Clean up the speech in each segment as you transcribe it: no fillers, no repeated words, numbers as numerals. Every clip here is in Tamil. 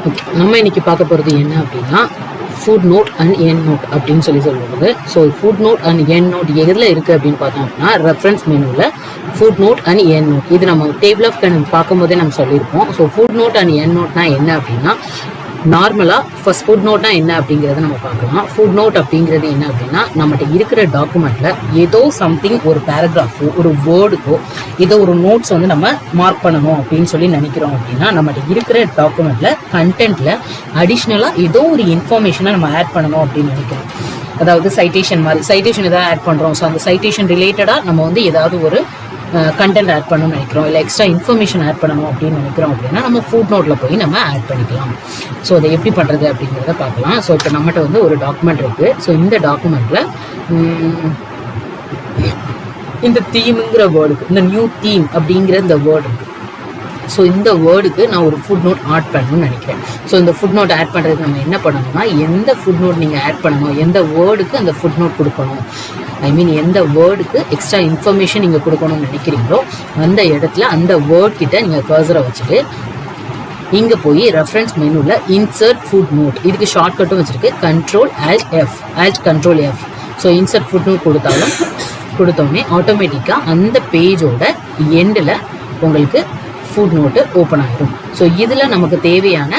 ஓகே, நம்ம இன்னைக்கு பார்க்க போகிறது என்ன அப்படின்னா footnote and endnote அப்படின்னு சொல்லுவாங்க. So footnote and endnote எதில் இருக்குது அப்படின்னு பார்த்தோம் அப்படின்னா ரெஃபரன்ஸ் மெனுவில் footnote and endnote இது நம்ம டேபிள் ஆஃப் கண்டென்ட் பார்க்கும்போதே நம்ம சொல்லியிருப்போம். So footnote and end நோட்னா என்ன அப்படின்னா நார்மலாக ஃபர்ஸ்ட் ஃபுட் நோட்னா என்ன அப்படிங்கிறத நம்ம பார்க்கலாம். ஃபுட் நோட் அப்படிங்கிறது என்ன அப்படின்னா நம்மகிட்ட இருக்கிற டாக்குமெண்ட்டில் ஏதோ சம்திங் ஒரு பேராகிராஃபோ ஒரு வேர்டுக்கோ ஏதோ ஒரு நோட்ஸ் வந்து நம்ம மார்க் பண்ணணும் அப்படின்னு சொல்லி நினைக்கிறோம் அப்படின்னா நம்மகிட்ட இருக்கிற டாக்குமெண்ட்டில் கண்டென்ட்டில் அடிஷ்னலாக ஏதோ ஒரு இன்ஃபர்மேஷனை நம்ம ஆட் பண்ணணும் அப்படின்னு நினைக்கிறோம். அதாவது சைட்டேஷன் மாதிரி சைட்டேஷன் எதாவது ஆட் பண்ணுறோம். ஸோ அந்த சைட்டேஷன் ரிலேட்டடாக நம்ம வந்து ஏதாவது ஒரு கண்டென்ட் ஆட் பண்ணணும்னு நினைக்கிறோம், இல்லை எக்ஸ்ட்ரா இன்ஃபர்மேஷன் ஆட் பண்ணணும் அப்படின்னு நினைக்கிறோம் அப்படின்னா நம்ம ஃபுட் நோட்டில் போய் நம்ம ஆட் பண்ணிக்கலாம். ஸோ அதை எப்படி பண்ணுறது அப்படிங்கிறத பார்க்கலாம். ஸோ இப்போ நம்மகிட்ட வந்து ஒரு டாக்குமெண்ட் இருக்குது. ஸோ இந்த டாக்குமெண்ட்டில் இந்த தீமுங்கிற வேர்டுக்கு இந்த நியூ தீம் அப்படிங்கிற இந்த வேர்டு இருக்குது. ஸோ இந்த வேர்டுக்கு நான் ஒரு ஃபுட் நோட் ஆட் பண்ணணும்னு நினைக்கிறேன். ஸோ இந்த ஃபுட் நோட் ஆட் பண்ணுறதுக்கு நம்ம என்ன பண்ணணும்னா எந்த ஃபுட் நோட் நீங்கள் ஆட் பண்ணணும், எந்த வேர்டுக்கு அந்த ஃபுட் நோட் கொடுக்கணும், எந்த வேர்டுக்கு எக்ஸ்ட்ரா இன்ஃபர்மேஷன் நீங்கள் கொடுக்கணும்னு நினைக்கிறீங்களோ அந்த இடத்துல அந்த வேர்ட் கிட்ட நீங்கள் கர்சரை வச்சுட்டு இங்கே போய் ரெஃபரன்ஸ் மெனுவில் இன்சர்ட் ஃபுட் நோட் இதுக்கு ஷார்ட்கட்டும் வச்சுருக்கு Ctrl+F. So insert food note கொடுத்தோடனே ஆட்டோமேட்டிக்காக அந்த பேஜோட எண்டில் உங்களுக்கு ஃபுட் நோட்டு ஓப்பன் ஆகிடும். ஸோ இதில் நமக்கு தேவையான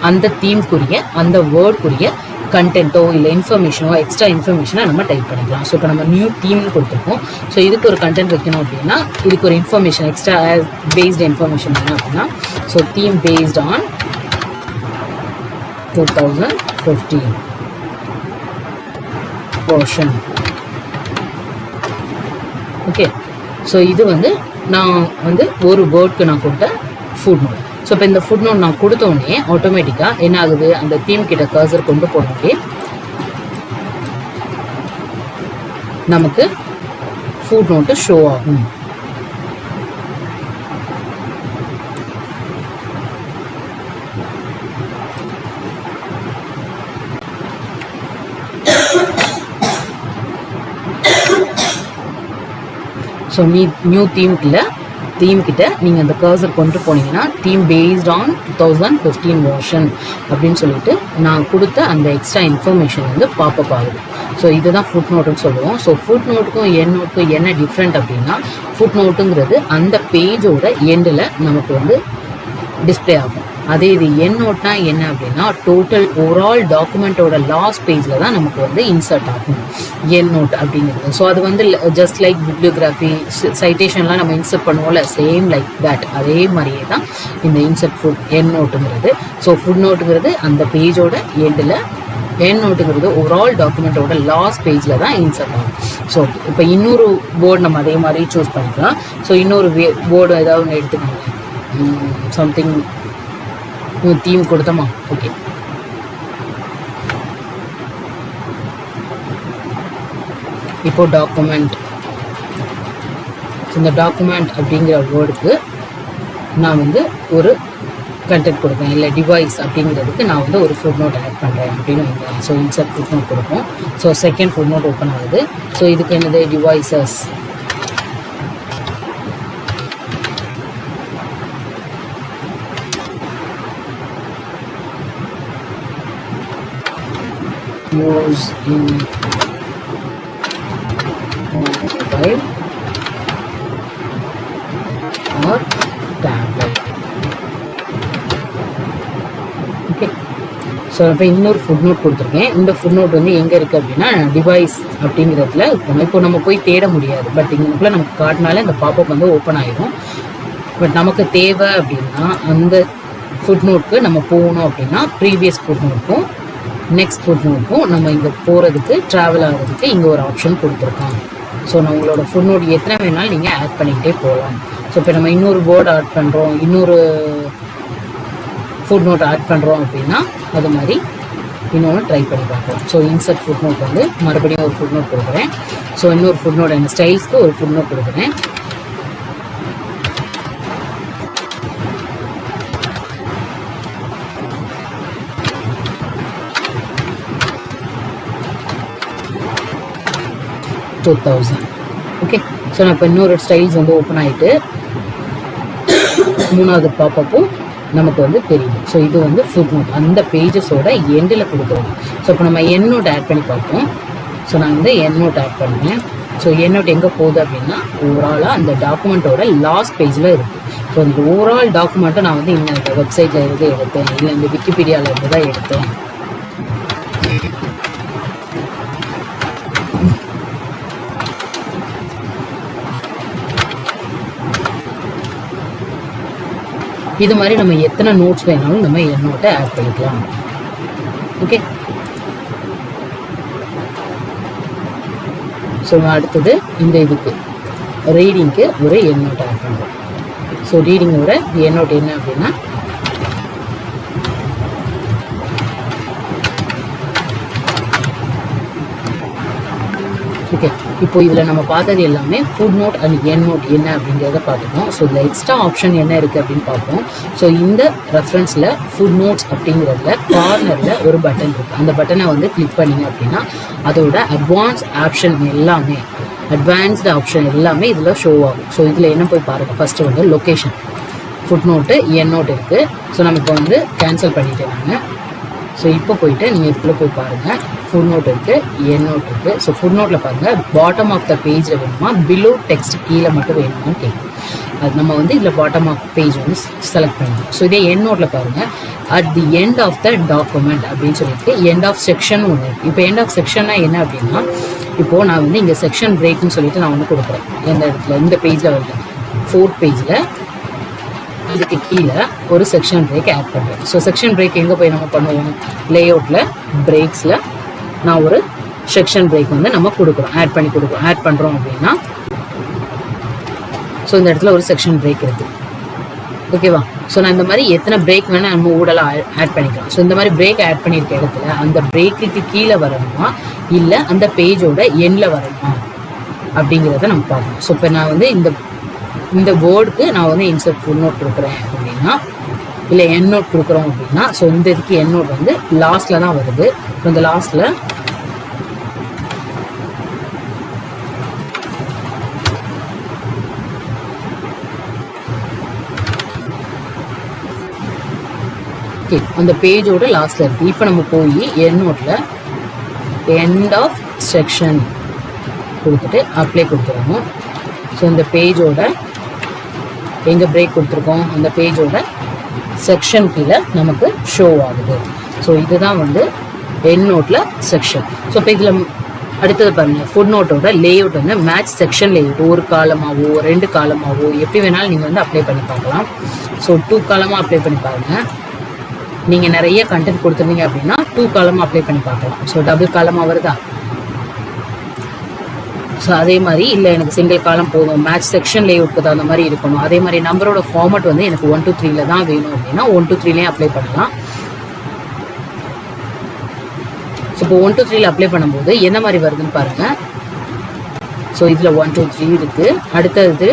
அந்த தீம்க்குரிய அந்த வேர்டுக்குரிய கண்டென்ட்டோ இல்லை இன்ஃபர்மேஷனோ எக்ஸ்ட்ரா இன்ஃபர்மேஷனை நம்ம டைப் பண்ணிக்கலாம். ஸோ இப்போ நம்ம நியூ தீம்னு கொடுத்துருக்கோம். ஸோ இதுக்கு ஒரு கண்டென்ட் வைக்கணும் அப்படின்னா இதுக்கு ஒரு இன்ஃபர்மேஷன் எக்ஸ்ட்ரா பேஸ்டு இன்ஃபர்மேஷன் என்ன அப்படின்னா so theme based on 2015 version. Okay, so இது வந்து நான் வந்து ஒரு வேர்டுக்கு நான் கொடுத்த ஃபுட் நோட். ஸோ இப்போ இந்த ஃபுட் நோட் நான் கொடுத்தோடனே ஆட்டோமேட்டிக்காக என்ன ஆகுது, அந்த தீம் கிட்ட கர்சர் கொண்டு போனோடனே நமக்கு ஃபுட் நோட்டு ஷோ ஆகும். ஸோ நியூ தீம் கிட்ட நீங்கள் அந்த கர்சர் கொண்டு போனீங்கன்னா தீம் பேஸ்ட் ஆன் 2015 வெர்ஷன் அப்படின்னு சொல்லிட்டு நான் கொடுத்த அந்த எக்ஸ்ட்ரா இன்ஃபர்மேஷன் வந்து பாப்பப் ஆகுது. ஸோ இதுதான் ஃபுட் நோட்டுன்னு சொல்லுவோம். ஸோ ஃபுட் நோட்டுக்கும் எண்ட் நோட்டுக்கும் என்ன டிஃப்ரெண்ட் அப்படின்னா ஃபுட் நோட்டுங்கிறது அந்த பேஜோட எண்டில் நமக்கு வந்து டிஸ்பிளே ஆகும். அதே இது எண்ட் நோட்னா என்ன அப்படின்னா டோட்டல் ஓவரால் டாக்குமெண்ட்டோட லாஸ்ட் பேஜில் தான் நமக்கு வந்து இன்சர்ட் ஆகும் எண்ட் நோட் அப்படிங்கிறது. ஸோ அது வந்து ஜஸ்ட் லைக் பிப்ளியோகிராஃபி சைட்டேஷன்லாம் நம்ம இன்சர்ட் பண்ணுவோம்ல, சேம் லைக் தட் அதே மாதிரியே தான் இந்த இன்சர்ட் எண்ட் நோட்டுங்கிறது. ஸோ ஃபுட் நோட்டுங்கிறது அந்த பேஜோட எண்டில், எண்ட் நோட்டுங்கிறது ஓவரால் டாக்குமெண்ட்டோட லாஸ்ட் பேஜில் தான் இன்சர்ட் ஆகும். ஸோ இப்போ இன்னொரு வேர்டு நம்ம அதே மாதிரி சூஸ் பண்ணிக்கலாம். ஸோ இன்னொரு வேர்டு ஏதாவது ஒன்று எடுத்துக்கோங்க, சம்திங் தீம் கொடுத்தோமா. ஓகே, இப்போ டாக்குமெண்ட். இந்த டாக்குமெண்ட் அப்படிங்கிற வேர்டுக்கு நான் வந்து ஒரு கண்டென்ட் கொடுப்பேன், இல்லை டிவைஸ் அப்படிங்கிறதுக்கு நான் வந்து ஒரு ஃபுட் நோட் ஆட் பண்ணுறேன் அப்படின்னு வைக்கிறேன். ஸோ இன்சர்ட் ஃபுட் நோட் கொடுப்போம். So second footnote open ஆகுது. ஸோ இதுக்கு என்னது devices. Use in mobile or tablet. Okay, so இப்போ இன்னொரு ஃபுட் நோட் கொடுத்துருக்கேன். இந்த ஃபுட் நோட் வந்து எங்கே இருக்குது அப்படின்னா டிவைஸ் அப்படிங்கிறதுல இப்போ நம்ம போய் தேட முடியாது, பட் இங்கேக்குள்ளே நமக்கு காட்டினாலே இந்த பாப்பப் வந்து ஓப்பன் ஆகிடும். பட் நமக்கு தேவை அப்படின்னா அந்த ஃபுட் நோட்க்கு நம்ம போகணும் அப்படின்னா ப்ரீவியஸ் ஃபுட் நோட்க்கும் நெக்ஸ்ட் ஃபுட் நோட்க்கும் நம்ம இங்கே போகிறதுக்கு ட்ராவல் ஆகிறதுக்கு இங்கே ஒரு ஆப்ஷன் கொடுத்துருக்காங்க. ஸோ நான் உங்களோட ஃபுட் நோட் எத்தனை வேணாலும் நீங்கள் ஆட் பண்ணிக்கிட்டே போகலாம். ஸோ இப்போ நம்ம இன்னொரு வேர்டு ஆட் பண்ணுறோம், இன்னொரு ஃபுட் நோட் ஆட் பண்ணுறோம் அப்படின்னா அது மாதிரி இன்னொன்று ட்ரை பண்ணி பார்க்கலாம். ஸோ இன்சர்ட் ஃபுட் நோட் வந்து மறுபடியும் ஒரு ஃபுட் நோட் கொடுக்குறேன். ஸோ இன்னொரு ஃபுட் நோட் என்ன ஸ்டைல்ஸ்க்கு ஒரு ஃபுட் நோட் கொடுக்குறேன். ஓகே, ஸோ நான் இப்போ இன்னொரு ஸ்டைல்ஸ் வந்து ஓப்பன் ஆகிட்டு மூணாவது பாப்பப்பும் நமக்கு வந்து தெரியும். ஸோ இது வந்து ஃபுட் நோட், அந்த பேஜஸோட எண்டில் கொடுக்குறது. ஸோ இப்போ நம்ம என் நோட் ஆட் பண்ணி பார்ப்போம். ஸோ நான் வந்து என் நோட் ஆட் பண்ணுவேன். ஸோ என் நோட் எங்கே போகுது அப்படின்னா ஓவராலாக அந்த டாக்குமெண்ட்டோட லாஸ்ட் பேஜில் இருக்குது. ஸோ இந்த ஓவரால் டாக்குமெண்ட்டை நான் வந்து இந்த வெப்சைட்டில் இருந்து எடுத்தேன், இல்லை இந்த விக்கிபீடியாவில் இருந்து தான் எடுத்தேன். இது மாதிரி நம்ம எத்தனை நோட்ஸ் வேணாலும் நம்ம என் நோட்டை ஆட் பண்ணிக்கலாம். ஓகே, ஸோ அடுத்தது இந்த இதுக்கு ரீடிங்க்கு ஒரு என் நோட் ஆட் பண்ணுறோம். ஸோ ரீடிங்கோட என் நோட் என்ன அப்படின்னா ஓகே. இப்போ இதில் நம்ம பார்த்தது எல்லாமே footnote and endnote என்ன அப்படிங்கிறத பார்த்துக்கோம். ஸோ இதில் எக்ஸ்ட்ரா ஆப்ஷன் என்ன இருக்குது அப்படின்னு பார்ப்போம். ஸோ இந்த ரெஃபரன்ஸில் ஃபுட் நோட்ஸ் அப்படிங்கிறதுல கார்னரில் ஒரு பட்டன் இருக்குது. அந்த பட்டனை வந்து கிளிக் பண்ணிங்க அப்படின்னா அதோட அட்வான்ஸ்டு ஆப்ஷன் எல்லாமே இதில் ஷோ ஆகும். ஸோ இதில் என்ன போய் பாருங்கள். ஃபஸ்ட்டு வந்து லொக்கேஷன், ஃபுட் நோட்டு, என் நோட் இருக்குது. ஸோ நம்ம இப்போ வந்து கேன்சல் பண்ணிட்டேன் நான். ஸோ இப்போ போயிட்டு நீங்கள் இதுக்குள்ளே போய் பாருங்கள். ஃபுட் நோட் இருக்குது, என் நோட் இருக்குது. ஸோ ஃபுட் நோட்டில் பாருங்கள், பாட்டம் ஆஃப் த பேஜில் வேணுமா, பிலோ டெக்ஸ்ட் கீழே மட்டும் வேணுமான்னு கேட்கும். அது நம்ம வந்து இதில் பாட்டம் ஆஃப் பேஜ் வந்து செலக்ட் பண்ணணும். ஸோ இதே என் நோட்டில் பாருங்கள், at the end of the document அப்படின்னு சொல்லிட்டு எண்ட் ஆஃப் செக்ஷன் ஒன்று இருக்குது. இப்போ எண்ட் ஆஃப் செக்ஷன்னா என்ன அப்படின்னா, இப்போது நான் வந்து இங்கே செக்ஷன் பிரேக்னு சொல்லிட்டு நான் வந்து கொடுக்குறேன். எந்த இடத்துல இந்த பேஜில் வந்து 4th பேஜில் இதுக்கு கீழே ஒரு செக்ஷன் பிரேக் ஆட் பண்ணுறேன். ஸோ செக்ஷன் பிரேக் எங்கே போய் நம்ம பண்ணுவோம், லேஅவுட்டில் பிரேக்ஸில் நான் ஒரு செக்ஷன் பிரேக் வந்து நம்ம கொடுக்குறோம், ஆட் பண்ணுறோம் அப்படின்னா ஸோ இந்த இடத்துல ஒரு செக்ஷன் பிரேக் இருக்குது. ஓகேவா? ஸோ நான் இந்த மாதிரி எத்தனை பிரேக் வேணால் நம்ம ஊடலாக ஆட் பண்ணிக்கலாம். ஸோ இந்த மாதிரி பிரேக் ஆட் பண்ணியிருக்க இடத்துல அந்த பிரேக்குக்கு கீழே வரணுமா இல்லை அந்த பேஜோட எண்டில் வரணுமா அப்படிங்கிறத நம்ம பார்க்கணும். ஸோ இப்போ நான் வந்து இந்த வேர்டுக்கு நான் வந்து இன்சர்ட் ஃபுல் நோட் கொடுக்குறேன் அப்படின்னா, இல்லை என் நோட் கொடுக்குறோம் அப்படின்னா, ஸோ இந்த இதுக்கு என் நோட் வந்து லாஸ்ட்டில் தான் வருது. ஸோ இந்த லாஸ்ட்டில் ஓகே, அந்த பேஜோட லாஸ்ட்டில் இருக்குது. இப்போ நம்ம போய் என் நோட்டில் எண்ட் ஆஃப் செக்ஷன் கொடுத்துட்டு அப்ளை கொடுத்துருவோம். ஸோ இந்த பேஜோட எங்கே பிரேக் கொடுத்துருக்கோம் அந்த பேஜோட செக்ஷன் கீழே நமக்கு ஷோ ஆகுது. ஸோ இதுதான் வந்து என் நோட்டில் செக்ஷன். ஸோ இப்போ இதில் அடுத்தது பாருங்கள், ஃபுட் நோட்டோட லேஅவுட் வந்து மேட்ச் செக்ஷன் லேஅவுட், ஒரு காலமாகவோ 2 காலமாகவோ எப்படி வேணாலும் நீங்கள் வந்து அப்ளை பண்ணி பார்க்கலாம். ஸோ 2 காலமாக அப்ளை பண்ணி பாருங்கள். நீங்கள் நிறைய கண்டென்ட் கொடுத்துருந்தீங்க அப்படின்னா 2 காலமாக அப்ளை பண்ணி பார்க்கலாம். ஸோ டபுள் காலமாக வருதா? ஸோ அதே மாதிரி இல்லை எனக்கு சிங்கிள் காலம் போதும், மேட்ச் செக்ஷன் லேஅவுட்க்கு தகுந்த மாதிரி இருக்கணும், அதே மாதிரி நம்பரோட ஃபார்மட் வந்து எனக்கு 1 to 3 தான் வேணும் அப்படின்னா 1 to 3 அப்ளை பண்ணலாம். ஸோ இப்போ 1 to 3 அப்ளை பண்ணும்போது என்ன மாதிரி வருதுன்னு பாருங்கள். ஸோ இதில் 1 to 3 இருக்குது. அடுத்தது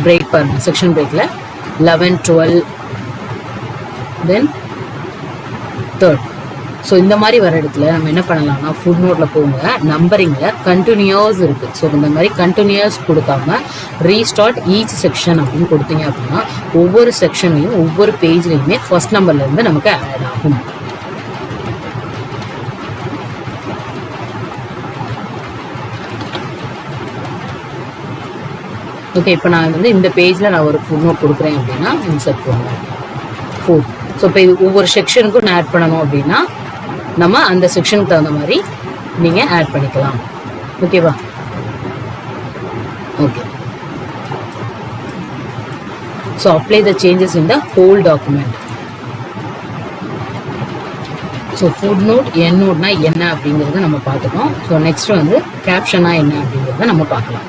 பிரேக் பாருங்கள், செக்ஷன் பிரேக்கில் 11, 12 தென் 3rd. ஸோ இந்த மாதிரி வர இடத்துல நம்ம என்ன பண்ணலாம்னா ஃபுட் நோட்டில் போங்க, நம்பரிங்கில் கண்டினியூஸ் இருக்குது. ஸோ இந்த மாதிரி கண்டினியூஸ் கொடுக்காம ரீஸ்டார்ட் ஈச் செக்ஷன் அப்படின்னு கொடுத்தீங்க அப்படின்னா ஒவ்வொரு செக்ஷன்லையும் ஒவ்வொரு பேஜ்லையுமே ஃபர்ஸ்ட் நம்பர்லேருந்து நமக்கு ஆட் ஆகும். ஓகே, இப்போ நான் வந்து இந்த பேஜில் நான் ஒரு ஃபுட் நோட் கொடுக்குறேன் அப்படின்னா இன்சர்ட் பண்ணுவேன் 4. ஸோ இப்போ இது ஒவ்வொரு செக்ஷனுக்கும் நான் ஆட் பண்ணணும் அப்படின்னா நம்ம அந்த செக்ஷனுக்கு தகுந்த மாதிரி நீங்கள் ஆட் பண்ணிக்கலாம். ஓகேவா? Okay, so apply the changes in the whole document. So footnote and நோட்னா என்ன அப்படிங்கிறத நம்ம பார்த்துக்கோம். ஸோ நெக்ஸ்ட் வந்து கேப்ஷனா என்ன அப்படிங்கிறத நம்ம பார்க்கலாம்.